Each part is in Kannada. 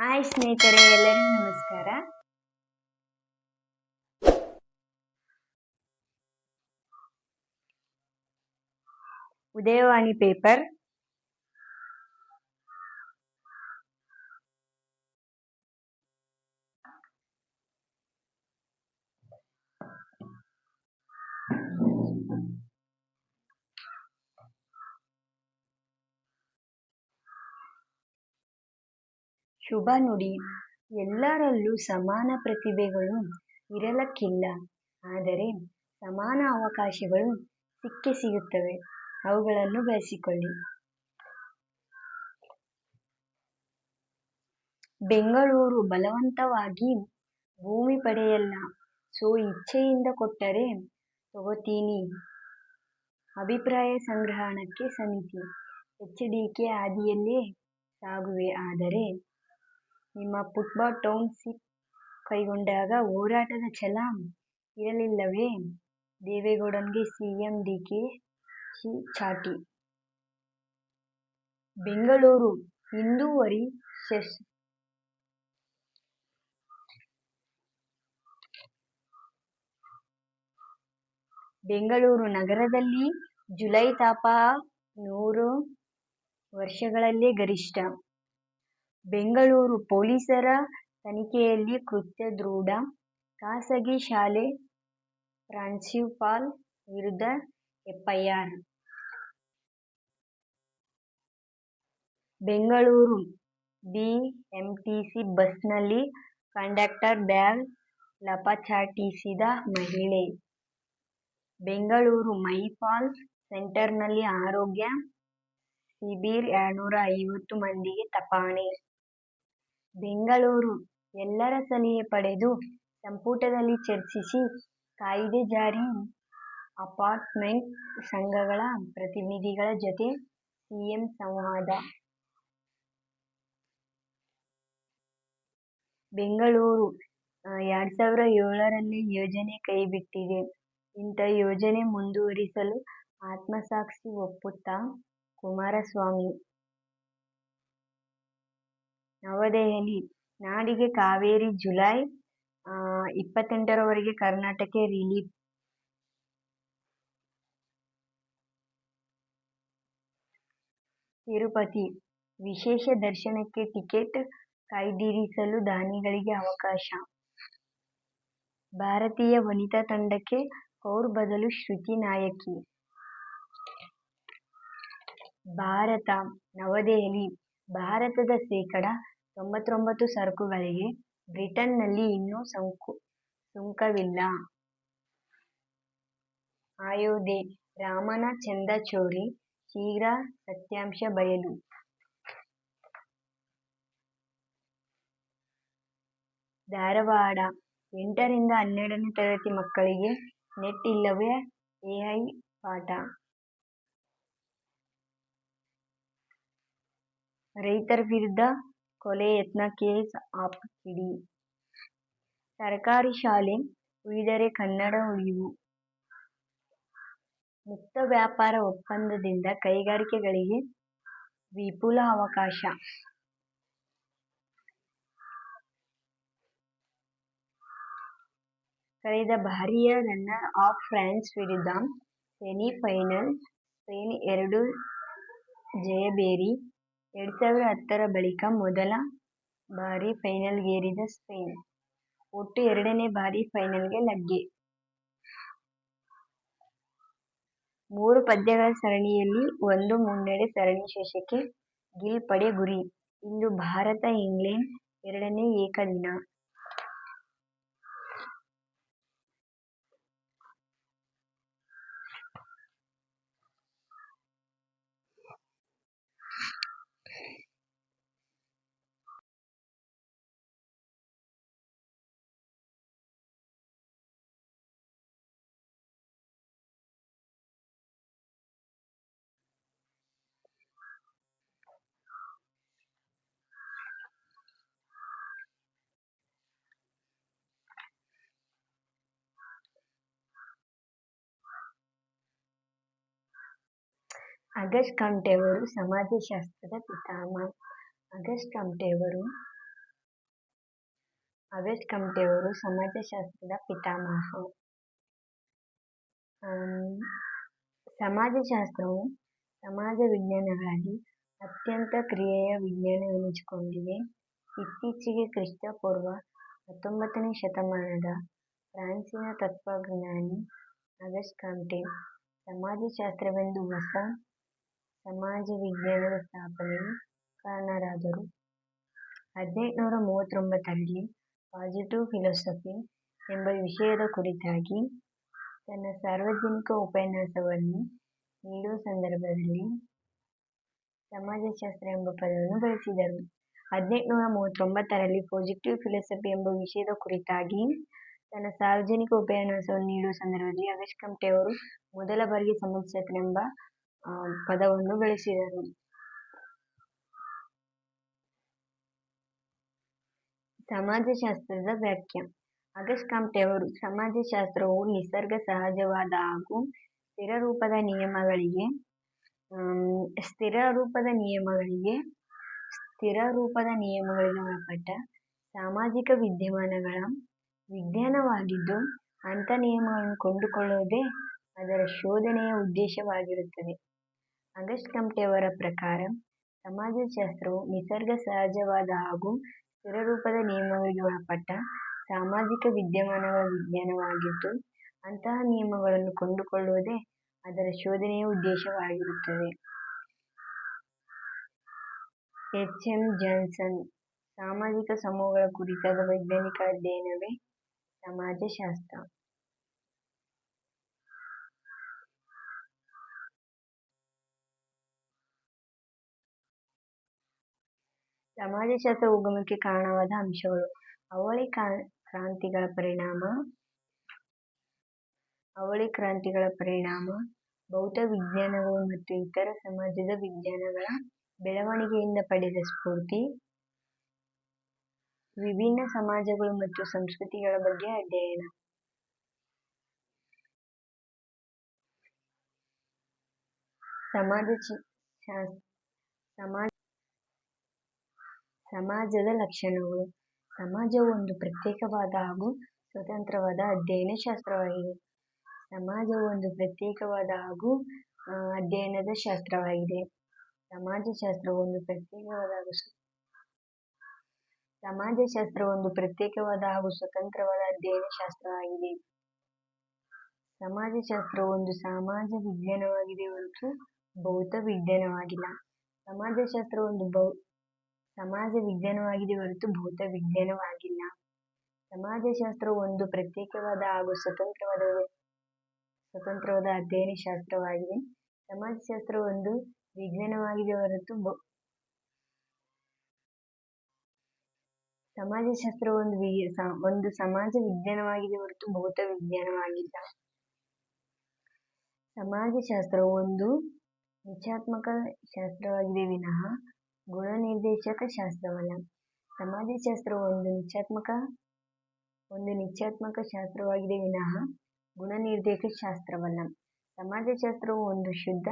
ಹಾಯ್ ಸ್ನೇಹಿತರೆ, ಎಲ್ಲರಿಗೂ ನಮಸ್ಕಾರ. ಉದಯವಾಣಿ ಪೇಪರ್ ಶುಭ ನುಡಿ. ಎಲ್ಲರಲ್ಲೂ ಸಮಾನ ಪ್ರತಿಭೆಗಳು ಇರಲಕ್ಕಿಲ್ಲ, ಆದರೆ ಸಮಾನ ಅವಕಾಶಗಳು ಸಿಕ್ಕೇ ಸಿಗುತ್ತವೆ. ಅವುಗಳನ್ನು ಬಳಸಿಕೊಳ್ಳಿ. ಬೆಂಗಳೂರು ಬಲವಂತವಾಗಿ ಭೂಮಿ ಪಡೆಯಲ್ಲ, ಸೋ ಇಚ್ಛೆಯಿಂದ ಕೊಟ್ಟರೆ ತಗೋತೀನಿ. ಅಭಿಪ್ರಾಯ ಸಂಗ್ರಹಣಕ್ಕೆ ಸಮಿತಿ. HDK ಹಾದಿಯಲ್ಲೇ ಸಾಗುವೆ, ಆದರೆ ನಿಮ್ಮ ಫುಟ್ಬಾಲ್ ಟೌನ್ಶಿಪ್ ಕೈಗೊಂಡಾಗ ಹೋರಾಟದ ಛಲ ಇರಲಿಲ್ಲವೇ? ದೇವೇಗೌಡನಿಗೆ CM DKಶಿ ಚಾಟಿ. ಬೆಂಗಳೂರು ಹಿಂದೂವರಿ ಬೆಂಗಳೂರು ನಗರದಲ್ಲಿ ಜುಲೈ ತಾಪ 100 ವರ್ಷಗಳಲ್ಲೇ ಗರಿಷ್ಠ. ಬೆಂಗಳೂರು ಪೊಲೀಸರ ತನಿಖೆಯಲ್ಲಿ ಕೃತ್ಯ ದೃಢ. ಖಾಸಗಿ ಶಾಲೆ ಪ್ರಾಂಶುಪಾಲ ವಿರುದ್ಧ FIR. ಬೆಂಗಳೂರು BMTC ಬಸ್ನಲ್ಲಿ ಕಂಡಕ್ಟರ್ ಬ್ಯಾಗ್ ಲಪಚಾಟಿಸಿದ ಮಹಿಳೆ. ಬೆಂಗಳೂರು ಮಣಿಪಾಲ್ ಸೆಂಟರ್ನಲ್ಲಿ ಆರೋಗ್ಯ ಶಿಬಿರ 250 ಮಂದಿಗೆ ತಪಾಸಣೆ. ಬೆಂಗಳೂರು ಎಲ್ಲರ ಸಲಹೆ ಪಡೆದು ಸಂಪುಟದಲ್ಲಿ ಚರ್ಚಿಸಿ ಕಾಯ್ದೆ ಜಾರಿ. ಅಪಾರ್ಟ್ಮೆಂಟ್ ಸಂಘಗಳ ಪ್ರತಿನಿಧಿಗಳ ಜತೆ CM ಸಂವಾದ. ಬೆಂಗಳೂರು 2007ರಲ್ಲೇ ಯೋಜನೆ ಕೈಬಿಟ್ಟಿದೆ. ಇಂಥ ಯೋಜನೆ ಮುಂದುವರಿಸಲು ಆತ್ಮಸಾಕ್ಷಿ ಒಪ್ಪುತ್ತಾ? ಕುಮಾರಸ್ವಾಮಿ. ನವದೆಹಲಿ ನಾಡಿಗೆ ಕಾವೇರಿ ಜುಲೈ 28ರವರೆಗೆ ಕರ್ನಾಟಕ ರಿಲೀಫ್. ತಿರುಪತಿ ವಿಶೇಷ ದರ್ಶನಕ್ಕೆ ಟಿಕೆಟ್ ಕಾಯ್ದಿರಿಸಲು ದಾನಿಗಳಿಗೆ ಅವಕಾಶ. ಭಾರತೀಯ ವನಿತಾ ತಂಡಕ್ಕೆ ಕೌರ್ ಬದಲು ಶ್ರುತಿ ನಾಯಕಿ. ಭಾರತ ನವದೆಹಲಿ ಭಾರತದ ಶೇಕಡಾ 99 ಸರಕುಗಳಿಗೆ ಬ್ರಿಟನ್ನಲ್ಲಿ ಇನ್ನೂ ಸುಂಕವಿಲ್ಲ. ಅಯೋಧ್ಯೆ ರಾಮನ ಚಂದ ಚೋರಿ, ಶೀಘ್ರ ಸತ್ಯಾಂಶ ಬಯಲು. ಧಾರವಾಡ 8ರಿಂದ 12ನೇ ತರಗತಿ ಮಕ್ಕಳಿಗೆ ನೆಟ್ ಇಲ್ಲವೇ AI ಪಾಠ. ರೈತರ ವಿರುದ್ಧ ಕೊಲೆ ಯತ್ನ ಕೇಸ್ ಆಪ್ ಕಿಡಿ. ಸರ್ಕಾರಿ ಶಾಲೆ ಉಳಿದರೆ ಕನ್ನಡ ಉಳಿವು. ಮುಕ್ತ ವ್ಯಾಪಾರ ಒಪ್ಪಂದದಿಂದ ಕೈಗಾರಿಕೆಗಳಿಗೆ ವಿಪುಲ ಅವಕಾಶ. ಕಳೆದ ಬಾರಿಯ ರನ್ನರ್ ಅಪ್ ಫ್ರಾನ್ಸ್ ವಿರುದ್ಧ ಸೆಮಿಫೈನಲ್. ಸ್ಪೇನ್ 2 ಜಯಭೇರಿ. 2010ರ ಬಳಿಕ ಮೊದಲ ಬಾರಿ ಫೈನಲ್ಗೇರಿದ ಸ್ಪೇನ್ ಒಟ್ಟು 2ನೇ ಬಾರಿ ಫೈನಲ್ಗೆ ಲಗ್ಗೆ. 3 ಪಂದ್ಯಗಳ ಸರಣಿಯಲ್ಲಿ 1 ಮುನ್ನಡೆ. ಸರಣಿ ಶೇಷಕ್ಕೆ ಗಿಲ್ ಪಡೆ ಗುರಿ. ಇಂದು ಭಾರತ-ಇಂಗ್ಲೆಂಡ್ 2ನೇ ಏಕದಿನ. ಆಗಸ್ಟ್ ಕಂಠೆ ಅವರು ಸಮಾಜಶಾಸ್ತ್ರದ ಪಿತಾಮಹ. ಆಗಸ್ಟ್ ಕಂಠೆ ಅವರು ಆಗಸ್ಟ್ ಕಮ್ಟೆಯವರು ಸಮಾಜಶಾಸ್ತ್ರದ ಪಿತಾಮಹ. ಸಮಾಜಶಾಸ್ತ್ರವು ಸಮಾಜ ವಿಜ್ಞಾನಗಳಲ್ಲಿ ಅತ್ಯಂತ ಕ್ರಿಯೆಯ ವಿಜ್ಞಾನವೆನಿಸಿಕೊಂಡಿದೆ. ಇತ್ತೀಚೆಗೆ ಕ್ರಿಸ್ತಪೂರ್ವ 19ನೇ ಶತಮಾನದ ಫ್ರಾನ್ಸಿನ ತತ್ವಜ್ಞಾನಿ ಆಗಸ್ಟ್ ಕಾಮ್ಟೆ ಸಮಾಜಶಾಸ್ತ್ರವೆಂದು ಹೊಸ ಸಮಾಜ ವಿಜ್ಞಾನದ ಸ್ಥಾಪನೆಗೆ ಕಾರಣರಾದರು. 1839ರಲ್ಲಿ ಪಾಸಿಟಿವ್ ಫಿಲಾಸಫಿ ಎಂಬ ವಿಷಯದ ಕುರಿತಾಗಿ ತನ್ನ ಸಾರ್ವಜನಿಕ ಉಪನ್ಯಾಸವನ್ನು ನೀಡುವ ಸಂದರ್ಭದಲ್ಲಿ ಸಮಾಜಶಾಸ್ತ್ರ ಎಂಬ ಪದವನ್ನು ಬಳಸಿದರು. 1839ರಲ್ಲಿ ಪಾಸಿಟಿವ್ ಫಿಲಾಸಫಿ ಎಂಬ ವಿಷಯದ ಕುರಿತಾಗಿ ತನ್ನ ಸಾರ್ವಜನಿಕ ಉಪನ್ಯಾಸವನ್ನು ನೀಡುವ ಸಂದರ್ಭದಲ್ಲಿ ಆಗಸ್ಟ್ ಕಾಮ್ಟೆಯವರು ಮೊದಲ ಬಾರಿಗೆ ಸಮಾಜಶಾಸ್ತ್ರ ಎಂಬ ಪದವನ್ನು ಬಳಸಿದರು. ಸಮಾಜಶಾಸ್ತ್ರದ ವ್ಯಾಖ್ಯೆ. ಆಗಸ್ಟ್ ಕಾಮ್ಟೆಯವರು ಸಮಾಜಶಾಸ್ತ್ರವು ನಿಸರ್ಗ ಸಹಜವಾದ ಹಾಗೂ ಸ್ಥಿರರೂಪದ ನಿಯಮಗಳಿಗೆ ಒಳಪಟ್ಟ ಸಾಮಾಜಿಕ ವಿದ್ಯಮಾನಗಳ ವಿಜ್ಞಾನವಾಗಿದ್ದು, ಅಂಥ ನಿಯಮಗಳನ್ನು ಕಂಡುಕೊಳ್ಳುವುದೇ ಅದರ ಶೋಧನೆಯ ಉದ್ದೇಶವಾಗಿರುತ್ತದೆ. ಆಗಸ್ಟ್ ಕಾಮ್ಟೆಯವರ ಪ್ರಕಾರ ಸಮಾಜಶಾಸ್ತ್ರವು ನಿಸರ್ಗ ಸಹಜವಾದ ಹಾಗೂ ಸ್ಥಿರರೂಪದ ನಿಯಮಗಳಿಗೆ ಒಳಪಟ್ಟ ಸಾಮಾಜಿಕ ವಿದ್ಯಮಾನಗಳ ವಿಜ್ಞಾನವಾಗಿದ್ದು, ಅಂತಹ ನಿಯಮಗಳನ್ನು ಕಂಡುಕೊಳ್ಳುವುದೇ ಅದರ ಶೋಧನೆಯ ಉದ್ದೇಶವಾಗಿರುತ್ತದೆ. ಎಚ್. ಎಂ. ಜಾನ್ಸನ್ ಸಾಮಾಜಿಕ ಸಮೂಹಗಳ ಕುರಿತಾದ ವೈಜ್ಞಾನಿಕ ಅಧ್ಯಯನವೇ ಸಮಾಜಶಾಸ್ತ್ರ. ಸಮಾಜಶಾಸ್ತ್ರ ಉಗಮಕ್ಕೆ ಕಾರಣವಾದ ಅಂಶಗಳು. ಅವಳಿ ಕ್ರಾಂತಿಗಳ ಪರಿಣಾಮ, ಭೌತ ವಿಜ್ಞಾನಗಳು ಮತ್ತು ಇತರ ಸಮಾಜದ ವಿಜ್ಞಾನಗಳ ಬೆಳವಣಿಗೆಯಿಂದ ಪಡೆದ ಸ್ಫೂರ್ತಿ, ವಿಭಿನ್ನ ಸಮಾಜಗಳು ಮತ್ತು ಸಂಸ್ಕೃತಿಗಳ ಬಗ್ಗೆ ಅಧ್ಯಯನ. ಸಮಾಜದ ಲಕ್ಷಣಗಳು. ಸಮಾಜವು ಒಂದು ಪ್ರತ್ಯೇಕವಾದ ಹಾಗೂ ಸ್ವತಂತ್ರವಾದ ಅಧ್ಯಯನ ಶಾಸ್ತ್ರವಾಗಿದೆ. ಸಮಾಜವು ಒಂದು ಪ್ರತ್ಯೇಕವಾದ ಹಾಗೂ ಅಧ್ಯಯನದ ಶಾಸ್ತ್ರವಾಗಿದೆ. ಸಮಾಜಶಾಸ್ತ್ರವು ಒಂದು ಪ್ರತ್ಯೇಕವಾದ ಹಾಗೂ ಸ್ವತಂತ್ರವಾದ ಅಧ್ಯಯನ ಶಾಸ್ತ್ರವಾಗಿದೆ. ಸಮಾಜಶಾಸ್ತ್ರವು ಒಂದು ಸಮಾಜ ವಿಜ್ಞಾನವಾಗಿದೆ ಹೊರತು ಭೌತ ವಿಜ್ಞಾನವಾಗಿಲ್ಲ. ಸಮಾಜಶಾಸ್ತ್ರವು ಒಂದು ಸಮಾಜ ವಿಜ್ಞಾನವಾಗಿದೆ ಹೊರತು ಭೌತ ವಿಜ್ಞಾನವಾಗಿಲ್ಲ. ಸಮಾಜಶಾಸ್ತ್ರವು ಒಂದು ಪ್ರತ್ಯೇಕವಾದ ಹಾಗೂ ಸ್ವತಂತ್ರವಾದ ಅಧ್ಯಯನ ಶಾಸ್ತ್ರವಾಗಿದೆ. ಸಮಾಜಶಾಸ್ತ್ರವು ಒಂದು ವಿಜ್ಞಾನವಾಗಿದೆ ಹೊರತು ಸಮಾಜಶಾಸ್ತ್ರವು ಒಂದು ಸಮಾಜ ವಿಜ್ಞಾನವಾಗಿದೆ ಹೊರತು ಭೌತ ವಿಜ್ಞಾನವಾಗಿಲ್ಲ. ಸಮಾಜಶಾಸ್ತ್ರವು ಒಂದು ನಿಶ್ಚಯಾತ್ಮಕ ಶಾಸ್ತ್ರವಾಗಿದೆ ವಿನಃ ಗುಣನಿರ್ದೇಶಕ ಶಾಸ್ತ್ರವಲ್ಲ. ಸಮಾಜಶಾಸ್ತ್ರವು ಒಂದು ನಿಶ್ಚಯಾತ್ಮಕ ಶಾಸ್ತ್ರವಾಗಿದೆ ವಿನಃ ಗುಣನಿರ್ದೇಶಕ ಶಾಸ್ತ್ರವಲ್ಲ. ಸಮಾಜಶಾಸ್ತ್ರವು ಒಂದು ಶುದ್ಧ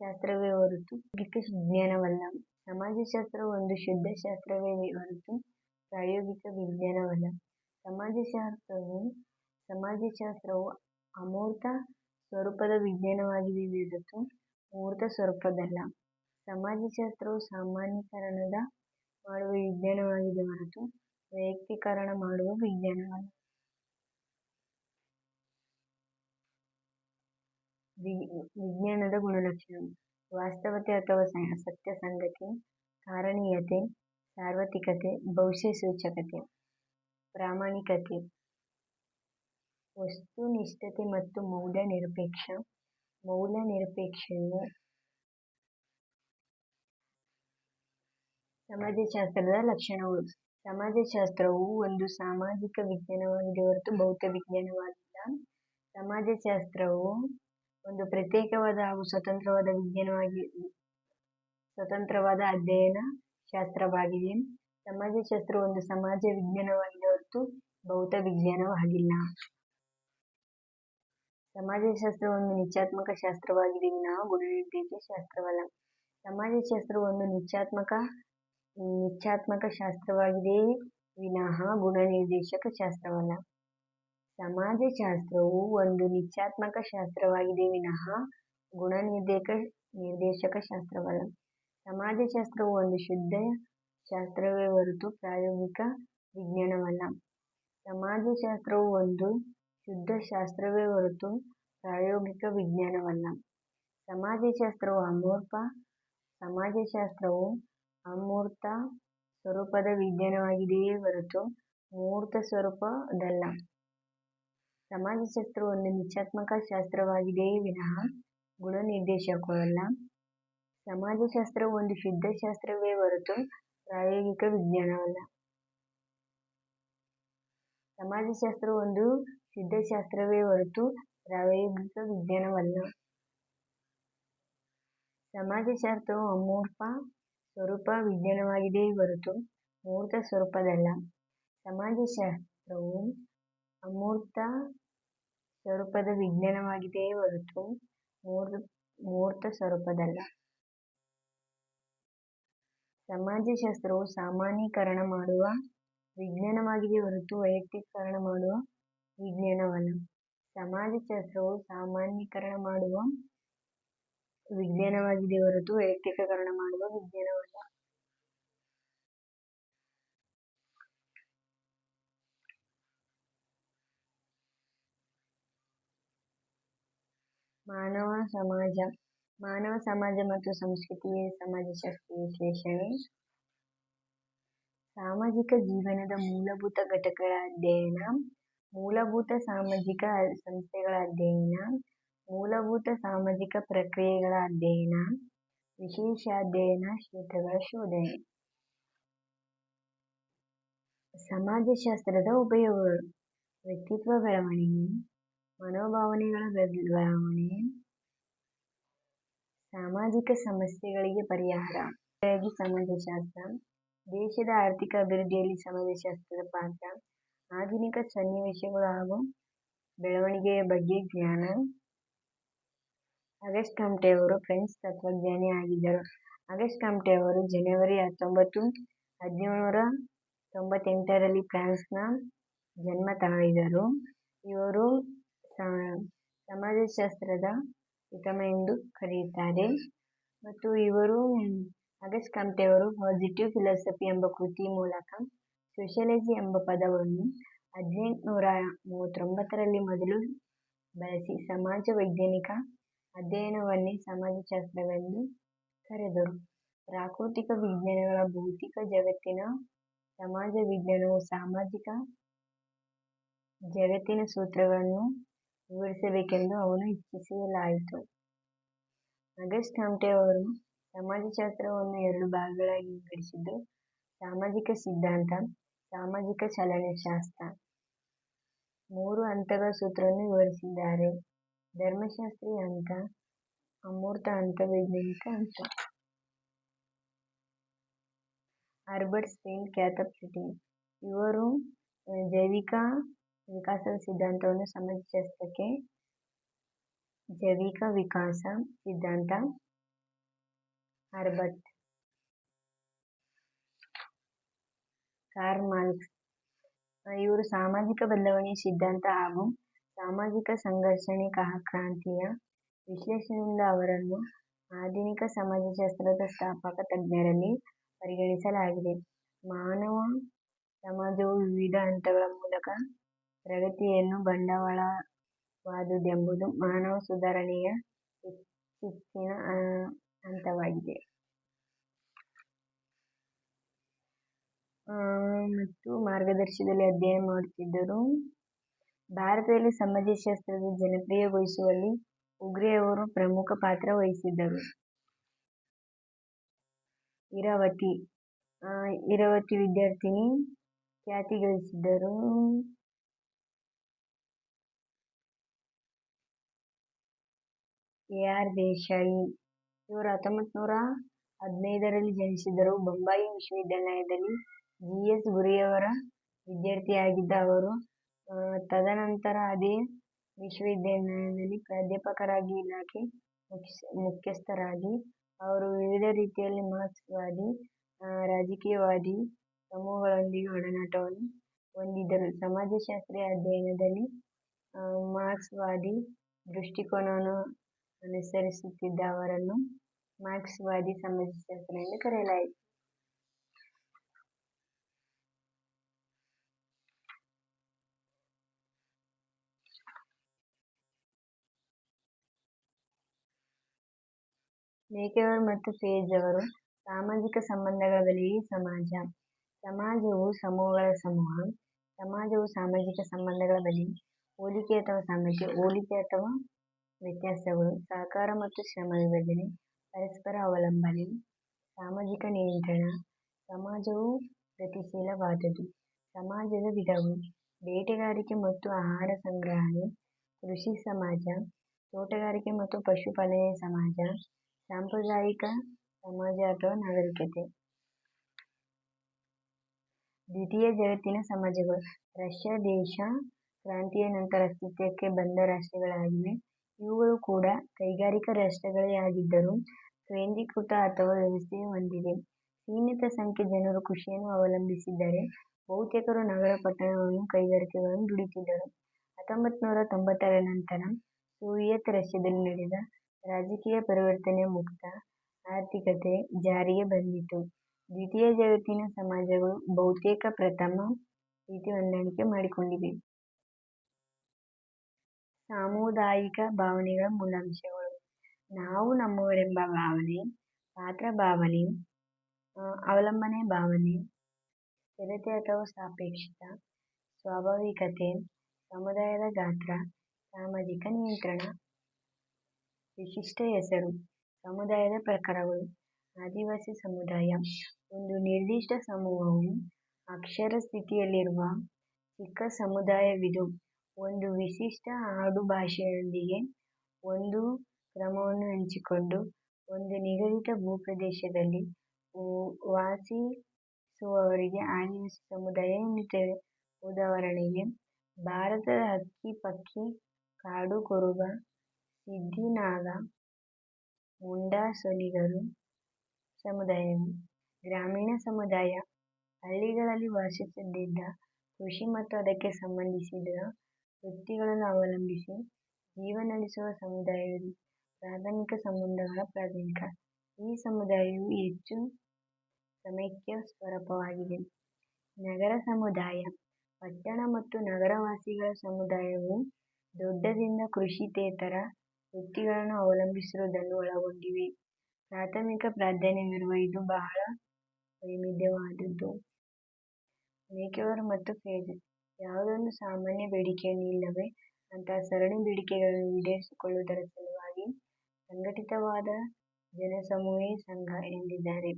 ಶಾಸ್ತ್ರವೇ ಹೊರತು ಪ್ರಾಯೋಗಿಕ ವಿಜ್ಞಾನವಲ್ಲ. ಸಮಾಜಶಾಸ್ತ್ರವು ಒಂದು ಶುದ್ಧ ಶಾಸ್ತ್ರವೇ ಹೊರತು ಪ್ರಾಯೋಗಿಕ ವಿಜ್ಞಾನವಲ್ಲ. ಸಮಾಜಶಾಸ್ತ್ರವು ಅಮೂರ್ತ ಸ್ವರೂಪದ ವಿಜ್ಞಾನವಾಗಿದೆ ಹೊರತು ಮೂರ್ತ ಸ್ವರೂಪದ್ದಲ್ಲ. ಸಮಾಜಶಾಸ್ತ್ರವು ಸಾಮಾನ್ಯೀಕರಣ ಮಾಡುವ ವಿಜ್ಞಾನವಾಗಿದೆ ಹೊರತು ವೈಯಕ್ತೀಕರಣ ಮಾಡುವ ವಿಜ್ಞಾನವಲ್ಲ. ವಿಜ್ಞಾನದ ಗುಣಲಕ್ಷಣಗಳು. ವಾಸ್ತವತೆ ಅಥವಾ ಸತ್ಯಸಂಗತಿ, ಕಾರಣೀಯತೆ, ಸಾರ್ವತ್ರಿಕತೆ, ಭವಿಷ್ಯಸೂಚಕತೆ, ಪ್ರಾಮಾಣಿಕತೆ, ವಸ್ತುನಿಷ್ಠತೆ ಮತ್ತು ಮೌಲ್ಯನಿರಪೇಕ್ಷಣೆ. ಸಮಾಜಶಾಸ್ತ್ರದ ಲಕ್ಷಣಗಳು. ಸಮಾಜಶಾಸ್ತ್ರವು ಒಂದು ಸಾಮಾಜಿಕ ವಿಜ್ಞಾನವಾಗಿದೆ ಹೊರತು ಭೌತ ವಿಜ್ಞಾನವಾಗಿಲ್ಲ. ಸಮಾಜಶಾಸ್ತ್ರವು ಒಂದು ಪ್ರತ್ಯೇಕವಾದ ಹಾಗೂ ಸ್ವತಂತ್ರವಾದ ಅಧ್ಯಯನ ಶಾಸ್ತ್ರವಾಗಿದೆ. ಸಮಾಜಶಾಸ್ತ್ರವು ಒಂದು ಸಮಾಜ ವಿಜ್ಞಾನವಾಗಿದೆ ಹೊರತು ಭೌತ ವಿಜ್ಞಾನವಾಗಿಲ್ಲ. ಸಮಾಜಶಾಸ್ತ್ರವು ಒಂದು ನಿಶ್ಚಯಾತ್ಮಕ ಶಾಸ್ತ್ರವಾಗಿದೆ ವಿನಃ ಗುಣನಿರ್ದೇಶಕ ಶಾಸ್ತ್ರವಲ್ಲ. ಸಮಾಜಶಾಸ್ತ್ರವು ಒಂದು ನಿಶ್ಚಯಾತ್ಮಕ ಶಾಸ್ತ್ರವಾಗಿದೆ ವಿನಃ ಗುಣನಿರ್ದೇಶಕ ಶಾಸ್ತ್ರವಲ್ಲ. ಸಮಾಜಶಾಸ್ತ್ರವು ಒಂದು ನಿಶ್ಚಯಾತ್ಮಕ ಶಾಸ್ತ್ರವಾಗಿದೆ ವಿನಃ ಗುಣನಿರ್ದೇಶಕ ಶಾಸ್ತ್ರವಲ್ಲ. ಸಮಾಜಶಾಸ್ತ್ರವು ಒಂದು ಶುದ್ಧ ಶಾಸ್ತ್ರವೇ ಹೊರತು ಪ್ರಾಯೋಗಿಕ ವಿಜ್ಞಾನವಲ್ಲ. ಸಮಾಜಶಾಸ್ತ್ರವು ಒಂದು ಶುದ್ಧ ಶಾಸ್ತ್ರವೇ ಹೊರತು ಪ್ರಾಯೋಗಿಕ ವಿಜ್ಞಾನವಲ್ಲ. ಸಮಾಜಶಾಸ್ತ್ರವು ಅಮೂರ್ತ ಸ್ವರೂಪದ ವಿಜ್ಞಾನವಾಗಿದೆಯೇ ಹೊರತು ಮೂರ್ತ ಸ್ವರೂಪದಲ್ಲ. ಸಮಾಜಶಾಸ್ತ್ರವು ಒಂದು ನಿಶ್ಚಯಾತ್ಮಕ ಶಾಸ್ತ್ರವಾಗಿದೆಯೇ ವಿನಃ ಗುಣನಿರ್ದೇಶಕವಲ್ಲ. ಸಮಾಜಶಾಸ್ತ್ರವು ಒಂದು ಶುದ್ಧ ಶಾಸ್ತ್ರವೇ ಹೊರತು ಪ್ರಾಯೋಗಿಕ ವಿಜ್ಞಾನವಲ್ಲ. ಸಮಾಜಶಾಸ್ತ್ರವು ಒಂದು ಶುದ್ಧ ಶಾಸ್ತ್ರವೇ ಹೊರತು ಪ್ರಾಯೋಗಿಕ ವಿಜ್ಞಾನವಲ್ಲ. ಸಮಾಜಶಾಸ್ತ್ರವು ಅಮೂರ್ತ ಸ್ವರೂಪ ವಿಜ್ಞಾನವಾಗಿದೆಯೇ ಹೊರತು ಮೂರ್ತ ಸ್ವರೂಪದಲ್ಲ. ಸಮಾಜಶಾಸ್ತ್ರವು ಅಮೂರ್ತ ಸ್ವರೂಪದ ವಿಜ್ಞಾನವಾಗಿದೆಯೇ ಹೊರತು ಮೂರ್ತ ಸ್ವರೂಪದಲ್ಲ. ಸಮಾಜಶಾಸ್ತ್ರವು ಸಾಮಾನ್ಯೀಕರಣ ಮಾಡುವ ವಿಜ್ಞಾನವಾಗಿದೆಯೇ ಹೊರತು ವೈಯಕ್ತೀಕರಣ ಮಾಡುವ ವಿಜ್ಞಾನವಲ್ಲ. ಸಮಾಜಶಾಸ್ತ್ರವು ಸಾಮಾನ್ಯೀಕರಣ ಮಾಡುವ ವಿಜ್ಞಾನವಾಗಿದೆಯೇ ಹೊರತು ವೈಯಕ್ತೀಕರಣ ಮಾಡುವ ವಿಜ್ಞಾನವಲ್ಲ. ಮಾನವ ಸಮಾಜ ಮತ್ತು ಸಂಸ್ಕೃತಿಯೇ ಸಮಾಜಶಾಸ್ತ್ರೀಯ ವಿಶ್ಲೇಷಣೆ. ಸಾಮಾಜಿಕ ಜೀವನದ ಮೂಲಭೂತ ಘಟಕಗಳ ಅಧ್ಯಯನ, ಮೂಲಭೂತ ಸಾಮಾಜಿಕ ಸಂಸ್ಥೆಗಳ ಅಧ್ಯಯನ, ಮೂಲಭೂತ ಸಾಮಾಜಿಕ ಪ್ರಕ್ರಿಯೆಗಳ ಅಧ್ಯಯನ, ವಿಶೇಷಾಧ್ಯಯನ ಕ್ಷೇತ್ರಗಳ ಶೋಧನೆ. ಸಮಾಜಶಾಸ್ತ್ರದ ಉಪಯೋಗಗಳು: ವ್ಯಕ್ತಿತ್ವ ಬೆಳವಣಿಗೆ, ಮನೋಭಾವನೆಗಳ ಬದಲಾವಣೆ, ಸಾಮಾಜಿಕ ಸಮಸ್ಯೆಗಳಿಗೆ ಪರಿಹಾರ. ಸಮಾಜಶಾಸ್ತ್ರ ದೇಶದ ಆರ್ಥಿಕ ಅಭಿವೃದ್ಧಿಯಲ್ಲಿ ಸಮಾಜಶಾಸ್ತ್ರದ ಪಾತ್ರ, ಆಧುನಿಕ ಸನ್ನಿವೇಶಗಳು ಹಾಗೂ ಬೆಳವಣಿಗೆಯ ಬಗ್ಗೆ ಜ್ಞಾನ. ಆಗಸ್ಟ್ ಕಾಮ್ಟೆ ಅವರು ಫ್ರೆಂಚ್ ತತ್ವಜ್ಞಾನಿ ಆಗಿದ್ದರು. ಆಗಸ್ಟ್ ಕಾಮ್ಟೆ ಅವರು ಜನವರಿ 19, 1798ರಲ್ಲಿ ಫ್ರಾನ್ಸ್ನ ಜನ್ಮ ತಾಳಿದರು. ಇವರು ಸಮಾಜಶಾಸ್ತ್ರದ ಪಿತಾಮಹ ಎಂದು ಕರೆಯುತ್ತಾರೆ. ಮತ್ತು ಆಗಸ್ಟ್ ಕಾಮ್ಟೆ ಅವರು ಪಾಸಿಟಿವ್ ಫಿಲಾಸಫಿ ಎಂಬ ಕೃತಿ ಮೂಲಕ ಸೋಷಿಯಾಲಜಿ ಎಂಬ ಪದವನ್ನು 1839ರಲ್ಲಿ ಮೊದಲು ಬಳಸಿ ಸಮಾಜ ವೈಜ್ಞಾನಿಕ ಅಧ್ಯಯನವನ್ನೇ ಸಮಾಜಶಾಸ್ತ್ರವೆಂದು ಕರೆದರು. ಪ್ರಾಕೃತಿಕ ವಿಜ್ಞಾನಗಳ ಭೌತಿಕ ಜಗತ್ತಿನ ಸಮಾಜ ವಿಜ್ಞಾನವು ಸಾಮಾಜಿಕ ಜಗತ್ತಿನ ಸೂತ್ರಗಳನ್ನು ವಿವರಿಸಬೇಕೆಂದು ಅವನು ಇಚ್ಛಿಸಲಾಯಿತು. ಆಗಸ್ಟ್ ಕಾಮ್ಟೆ ಅವರು ಸಮಾಜಶಾಸ್ತ್ರವನ್ನು 2 ಭಾಗಗಳಾಗಿ ವಿಂಗಡಿಸಿದ್ದು, ಸಾಮಾಜಿಕ ಸಿದ್ಧಾಂತ, ಸಾಮಾಜಿಕ ಚಲನಶಾಸ್ತ್ರ. 3 ಹಂತಗಳ ಸೂತ್ರವನ್ನು ವಿವರಿಸಿದ್ದಾರೆ: ಧರ್ಮಶಾಸ್ತ್ರೀಯ ಹಂತ, ಅಮೂರ್ತ ಹಂತ, ವೈಜ್ಞಾನಿಕ ಹಂತ. ಹರ್ಬರ್ಟ್ ಸ್ಪೆನ್ ಕ್ಯಾಥರ್ಟೆ ಇವರು ಜೈವಿಕ ವಿಕಾಸದ ಸಿದ್ಧಾಂತವನ್ನು ಸಮಾಜಶಾಸ್ತ್ರಕ್ಕೆ ಜೈವಿಕ ವಿಕಾಸ ಸಿದ್ಧಾಂತ. ಹರ್ಬರ್ಟ್. ಕಾರ್ಲ್ ಮಾರ್ಕ್ಸ್ ಇವರು ಸಾಮಾಜಿಕ ಬದಲಾವಣೆಯ ಸಿದ್ಧಾಂತ ಹಾಗೂ ಸಾಮಾಜಿಕ ಸಂಘರ್ಷಣೆ ಕ್ರಾಂತಿಯ ವಿಶ್ಲೇಷಣೆಯಿಂದ ಅವರನ್ನು ಆಧುನಿಕ ಸಮಾಜಶಾಸ್ತ್ರದ ಸ್ಥಾಪಕ ತಜ್ಞರಲ್ಲಿ ಪರಿಗಣಿಸಲಾಗಿದೆ. ಮಾನವ ಸಮಾಜವು ವಿವಿಧ ಹಂತಗಳ ಮೂಲಕ ಪ್ರಗತಿಯನ್ನು ಬಂಡವಾಳವಾದುದೆಂಬುದು ಮಾನವ ಸುಧಾರಣೆಯ ಹೆಚ್ಚಿನ ಹಂತವಾಗಿದೆ. ಮತ್ತು ಮಾರ್ಗದರ್ಶನದಲ್ಲಿ ಅಧ್ಯಯನ ಮಾಡುತ್ತಿದ್ದರು. ಭಾರತದಲ್ಲಿ ಸಮಾಜಶಾಸ್ತ್ರದ ಜನಪ್ರಿಯಗೊಳಿಸುವಲ್ಲಿ ಉಗ್ರೆ ಅವರು ಪ್ರಮುಖ ಪಾತ್ರ ವಹಿಸಿದ್ದರು. ಇರಾವತಿ ವಿದ್ಯಾರ್ಥಿನಿ ಖ್ಯಾತಿ ಗಳಿಸಿದ್ದರು. ಎ.ಆರ್. ದೇಸಾಯಿ ಇವರು 1915ರಲ್ಲಿ ಜನಿಸಿದರು. ಬೊಂಬಾಯಿ ವಿಶ್ವವಿದ್ಯಾಲಯದಲ್ಲಿ ಜಿ.ಎಸ್. ಗುರಿಯವರ ವಿದ್ಯಾರ್ಥಿಯಾಗಿದ್ದ ಅವರು ತದನಂತರ ಅದೇ ವಿಶ್ವವಿದ್ಯಾಲಯದಲ್ಲಿ ಪ್ರಾಧ್ಯಾಪಕರಾಗಿ, ಇಲಾಖೆ ಮುಖ್ಯಸ್ಥರಾಗಿ ಅವರು ವಿವಿಧ ರೀತಿಯಲ್ಲಿ ಮಾರ್ಕ್ಸ್ವಾದಿ, ರಾಜಕೀಯವಾದಿ, ಸಮೂಹಗಳೊಂದಿಗೆ ಒಡನಾಟವನ್ನು ಹೊಂದಿದ್ದರು. ಸಮಾಜಶಾಸ್ತ್ರೀಯ ಅಧ್ಯಯನದಲ್ಲಿ ಮಾರ್ಕ್ಸ್ವಾದಿ ದೃಷ್ಟಿಕೋನವನ್ನು ಅನುಸರಿಸುತ್ತಿದ್ದ ಅವರನ್ನು ಮಾರ್ಕ್ಸ್ವಾದಿ ಸಮಾಜಶಾಸ್ತ್ರ ಎಂದು ಕರೆಯಲಾಯಿತು. ಮೇಕೆವಾರ್ ಮತ್ತು ಪೇಜ್ ಅವರು ಸಾಮಾಜಿಕ ಸಂಬಂಧಗಳ ಬಗೆಗೆ ಸಮಾಜ. ಸಮಾಜವು ಸಮೂಹಗಳ ಸಮೂಹ. ಸಮಾಜವು ಸಾಮಾಜಿಕ ಸಂಬಂಧಗಳ ಬಗೆಗೆ ಹೋಲಿಕೆ ಅಥವಾ ಸಾಮ್ಯತೆ, ಹೋಲಿಕೆ ಅಥವಾ ವ್ಯತ್ಯಾಸಗಳು, ಸಹಕಾರ ಮತ್ತು ಶ್ರಮ ವಿಭಜನೆ, ಪರಸ್ಪರ ಅವಲಂಬನೆ, ಸಾಮಾಜಿಕ ನಿಯಂತ್ರಣ. ಸಮಾಜವು ಗತಿಶೀಲವಾದುದು. ಸಮಾಜದ ವಿಧಗಳು: ಬೇಟೆಗಾರಿಕೆ ಮತ್ತು ಆಹಾರ ಸಂಗ್ರಹಣೆ, ಕೃಷಿ ಸಮಾಜ, ತೋಟಗಾರಿಕೆ ಮತ್ತು ಪಶುಪಾಲನೆ ಸಮಾಜ, ಸಾಂಪ್ರದಾಯಿಕ ಸಮಾಜ ಅಥವಾ ನಾಗರಿಕತೆ. ದ್ವಿತೀಯ ಜಗತ್ತಿನ ಸಮಾಜಗಳು: ರಷ್ಯಾ ದೇಶ ಕ್ರಾಂತಿಯ ನಂತರ ಅಸ್ತಿತ್ವಕ್ಕೆ ಬಂದ ರಾಷ್ಟ್ರಗಳಾಗಿವೆ. ಇವುಗಳು ಕೂಡ ಕೈಗಾರಿಕಾ ರಾಷ್ಟ್ರಗಳೇ ಆಗಿದ್ದರೂ ಕೇಂದ್ರೀಕೃತ ಅಥವಾ ವ್ಯವಸ್ಥೆಯನ್ನು ಹೊಂದಿವೆ. ಸೀಮಿತ ಸಂಖ್ಯೆ ಜನರು ಕೃಷಿಯನ್ನು ಅವಲಂಬಿಸಿದ್ದರೆ ಬಹುತೇಕರು ನಗರ ಪಟ್ಟಣಗಳನ್ನು ಕೈಗಾರಿಕೆಗಳನ್ನು ದುಡಿತಿದ್ದರು. 1990ರ ನಂತರ ಸೋವಿಯತ್ ರಷ್ಯಾದಲ್ಲಿ ನಡೆದ ರಾಜಕೀಯ ಪರಿವರ್ತನೆಯ ಮುಕ್ತ ಆರ್ಥಿಕತೆ ಜಾರಿಗೆ ಬಂದಿತು. ದ್ವಿತೀಯ ಜಗತ್ತಿನ ಸಮಾಜಗಳು ಬಹುತೇಕ ಪ್ರಥಮ ರೀತಿ ಹೊಂದಾಣಿಕೆ ಮಾಡಿಕೊಂಡಿವೆ. ಸಾಮುದಾಯಿಕ ಭಾವನೆಗಳ ಮೂಲಾಂಶಗಳು: ನಾವು ನಮ್ಮವರೆಂಬ ಭಾವನೆ, ಪಾತ್ರ ಭಾವನೆ, ಅವಲಂಬನೆ ಭಾವನೆ, ಸ್ಥಿರತೆ ಅಥವಾ ಸಾಪೇಕ್ಷತಾ, ಸ್ವಾಭಾವಿಕತೆ, ಸಮುದಾಯದ ಗಾತ್ರ, ಸಾಮಾಜಿಕ ನಿಯಂತ್ರಣ. ವಿಶಿಷ್ಟ ಹೆಸರು: ಸಮುದಾಯದ ಪ್ರಕಾರಗಳು. ಆದಿವಾಸಿ ಸಮುದಾಯ: ಒಂದು ನಿರ್ದಿಷ್ಟ ಸಮೂಹವು ಅಕ್ಷರ ಸ್ಥಿತಿಯಲ್ಲಿರುವ ಚಿಕ್ಕ ಸಮುದಾಯವಿದು. ಒಂದು ವಿಶಿಷ್ಟ ಆಡುಭಾಷೆಯೊಂದಿಗೆ ಒಂದು ಕ್ರಮವನ್ನು ಹಂಚಿಕೊಂಡು ಒಂದು ನಿಗದಿತ ಭೂಪ್ರದೇಶದಲ್ಲಿ ವಾಸಿಸುವವರಿಗೆ ಆದಿವಾಸಿ ಸಮುದಾಯ ಎನ್ನುತ್ತೇವೆ. ಉದಾಹರಣೆಗೆ, ಭಾರತದ ಹಕ್ಕಿ ಪಕ್ಕಿ, ಕಾಡು ಕುರುಬ, ಸಿದ್ಧಿ ನಾಗ, ಮುಂಡಾ ಸೋಲಿಗರು ಸಮುದಾಯಗಳು. ಗ್ರಾಮೀಣ ಸಮುದಾಯ: ಹಳ್ಳಿಗಳಲ್ಲಿ ವಾಸಿಸುತ್ತಿದ್ದ ಕೃಷಿ ಮತ್ತು ಅದಕ್ಕೆ ಸಂಬಂಧಿಸಿದ ವೃತ್ತಿಗಳನ್ನು ಅವಲಂಬಿಸಿ ಜೀವ ನಡೆಸುವ ಸಮುದಾಯವಿದು. ಪ್ರಾಥಮಿಕ ಸಂಬಂಧಗಳ ಪ್ರಾತಿನಿಧ್ಯ: ಈ ಸಮುದಾಯವು ಹೆಚ್ಚು ಸమైಕ್ಯ ಸ್ವರೂಪವಾಗಿದೆ. ನಗರ ಸಮುದಾಯ: ಪಟ್ಟಣ ಮತ್ತು ನಗರವಾಸಿಗಳ ಸಮುದಾಯವು ದೊಡ್ಡದಿಂದ ಕೃಷಿಯೇತರ ವೃತ್ತಿಗಳನ್ನು ಅವಲಂಬಿಸಿರುವುದನ್ನು ಒಳಗೊಂಡಿವೆ. ಪ್ರಾಥಮಿಕ ಪ್ರಾಧಾನ್ಯವಿರುವ ಇದು ಬಹಳ ವೈವಿಧ್ಯವಾದುದು. ಮೇಕೆವಾರ್ ಮತ್ತು ಪೇಜ್: ಯಾವುದೊಂದು ಸಾಮಾನ್ಯ ಬೇಡಿಕೆಯನ್ನು ಇಲ್ಲವೇ ಅಂತಹ ಸರಣಿ ಬೇಡಿಕೆಗಳನ್ನು ಈಡೇರಿಸಿಕೊಳ್ಳುವುದರ ಸಲುವಾಗಿ ಸಂಘಟಿತವಾದ ಜನಸಮೂಹವೇ ಸಂಘ ಎಂದಿದ್ದಾರೆ.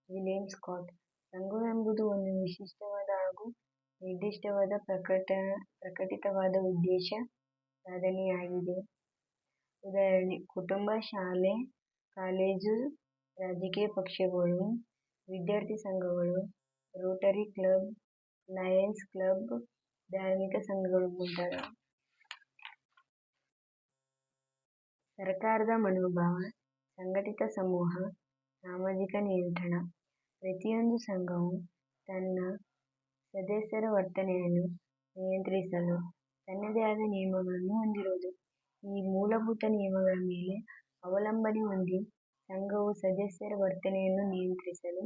ವಿಲಿಯಂ ಸ್ಕಾಟ್: ಸಂಘವೆಂಬುದು ಒಂದು ವಿಶಿಷ್ಟವಾದ ಹಾಗೂ ನಿರ್ದಿಷ್ಟವಾದ ಪ್ರಕಟಿತವಾದ ಉದ್ದೇಶ ಸಾಧನೆಯಾಗಿದೆ. ಉದಾಹರಣೆ: ಕುಟುಂಬ, ಶಾಲೆ, ಕಾಲೇಜು, ರಾಜಕೀಯ ಪಕ್ಷಗಳು, ವಿದ್ಯಾರ್ಥಿ ಸಂಘಗಳು, ರೋಟರಿ ಕ್ಲಬ್, ಲಯನ್ಸ್ ಕ್ಲಬ್, ಧಾರ್ಮಿಕ ಸಂಘಗಳು ಮುಂತಾದವು. ಸರ್ಕಾರದ ಮನೋಭಾವ: ಸಂಘಟಿತ ಸಮೂಹ, ಸಾಮಾಜಿಕ ನಿಯಂತ್ರಣ. ಪ್ರತಿಯೊಂದು ಸಂಘವು ತನ್ನ ಸದಸ್ಯರ ವರ್ತನೆಯನ್ನು ನಿಯಂತ್ರಿಸಲು ತನ್ನದೇ ಆದ ನಿಯಮಗಳನ್ನು ಹೊಂದಿರುವುದು. ಈ ಮೂಲಭೂತ ನಿಯಮಗಳ ಮೇಲೆ ಅವಲಂಬನೆ ಹೊಂದಿ ಸಂಘವು ಸದಸ್ಯರ ವರ್ತನೆಯನ್ನು ನಿಯಂತ್ರಿಸಲು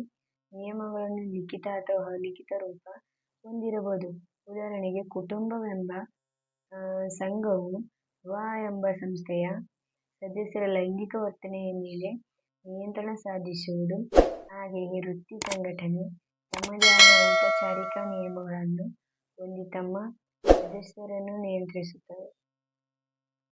ನಿಯಮಗಳನ್ನು ಲಿಖಿತ ಅಥವಾ ಅಲಿಖಿತ ರೂಪ ಹೊಂದಿರಬಹುದು. ಉದಾಹರಣೆಗೆ, ಕುಟುಂಬವೆಂಬ ಸಂಘವು ವಿವಾಹ ಎಂಬ ಸಂಸ್ಥೆಯ ಸದಸ್ಯರ ಲೈಂಗಿಕ ವರ್ತನೆಯ ಮೇಲೆ ನಿಯಂತ್ರಣ ಸಾಧಿಸುವುದು. ಹಾಗೆಯೇ ವೃತ್ತಿ ಸಂಘಟನೆ ತಮ್ಮದೇ ಆದ ಔಪಚಾರಿಕ ನಿಯಮಗಳನ್ನು ಹೊಂದಿ ತಮ್ಮ ಸದಸ್ಯರನ್ನು ನಿಯಂತ್ರಿಸುತ್ತವೆ.